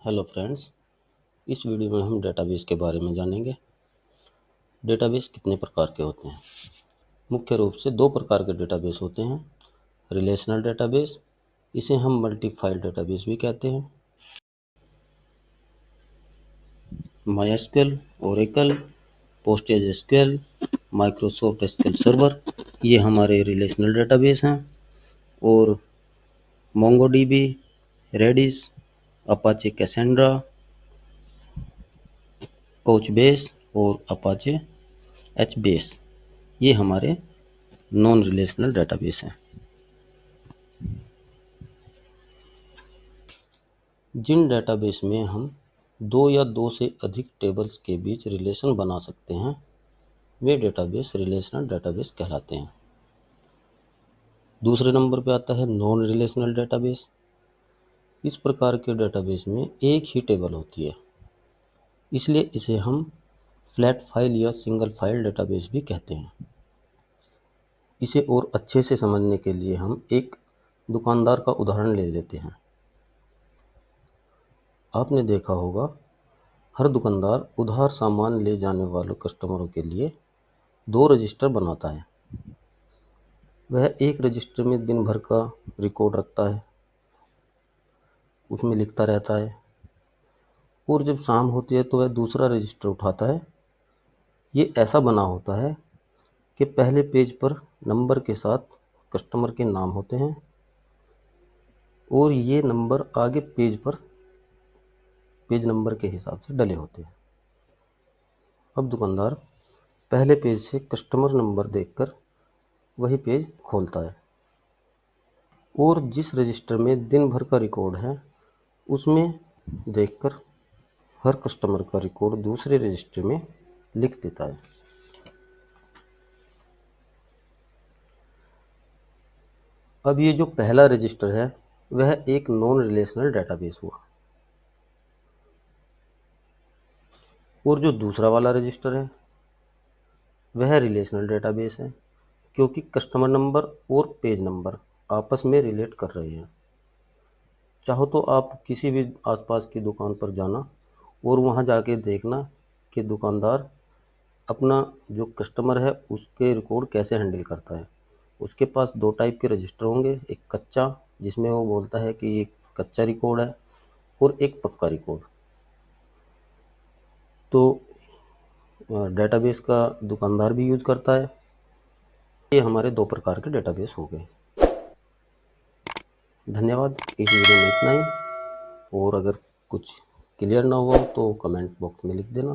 Hello friends, इस video में हम डेटाबेस के बारे में जानेंगे। डेटाबेस कितने प्रकार के होते हैं? मुख्य रूप से दो प्रकार के डेटाबेस होते हैं। रिलेशनल डेटाबेस, इसे हम मल्टी फाइल डेटाबेस भी कहते हैं। माइएसक्यूएल, Oracle, postage SQL, Microsoft SQL server, ये हमारे रिलेशनल डेटाबेस हैं। और मोंगोडीबी, रेडिस, अपाचे कैसेंड्रा, कोचबेस और अपाचे एचबेस, ये हमारे नॉन रिलेशनल डेटाबेस हैं। जिन डेटाबेस में हम दो या दो से अधिक टेबल्स के बीच रिलेशन बना सकते हैं, वे डेटाबेस रिलेशनल डेटाबेस कहलाते हैं। दूसरे नंबर पर आता है नॉन रिलेशनल डेटाबेस। इस प्रकार के डेटाबेस में एक ही टेबल होती है, इसलिए इसे हम फ्लैट फाइल या सिंगल फाइल डेटाबेस भी कहते हैं। इसे और अच्छे से समझने के लिए हम एक दुकानदार का उदाहरण ले लेते हैं। आपने देखा होगा, हर दुकानदार उधार सामान ले जाने वाले कस्टमरों के लिए दो रजिस्टर बनाता है। वह एक रजिस्टर में दिन भर का रिकॉर्ड रखता है, उसमें लिखता रहता है, और जब शाम होती है तो वह दूसरा रजिस्टर उठाता है। ये ऐसा बना होता है कि पहले पेज पर नंबर के साथ कस्टमर के नाम होते हैं और ये नंबर आगे पेज पर पेज नंबर के हिसाब से डले होते हैं। अब दुकानदार पहले पेज से कस्टमर नंबर देखकर वही पेज खोलता है और जिस रजिस्टर में दिन भर का रिकॉर्ड है उसमें देखकर हर कस्टमर का रिकॉर्ड दूसरे रजिस्टर में लिख देता है। अब ये जो पहला रजिस्टर है वह एक नॉन रिलेशनल डेटाबेस हुआ, और जो दूसरा वाला रजिस्टर है वह रिलेशनल डेटाबेस है, क्योंकि कस्टमर नंबर और पेज नंबर आपस में रिलेट कर रहे हैं। चाहो तो आप किसी भी आसपास की दुकान पर जाना और वहां जाके देखना कि दुकानदार अपना जो कस्टमर है उसके रिकॉर्ड कैसे हैंडल करता है। उसके पास दो टाइप के रजिस्टर होंगे, एक कच्चा जिसमें वो बोलता है कि ये कच्चा रिकॉर्ड है, और एक पक्का रिकॉर्ड। तो डेटाबेस का दुकानदार भी यूज़ करता है। ये हमारे दो प्रकार के डेटाबेस हो गए। धन्यवाद। इस वीडियो में इतना ही, और अगर कुछ क्लियर ना हुआ तो कमेंट बॉक्स में लिख देना।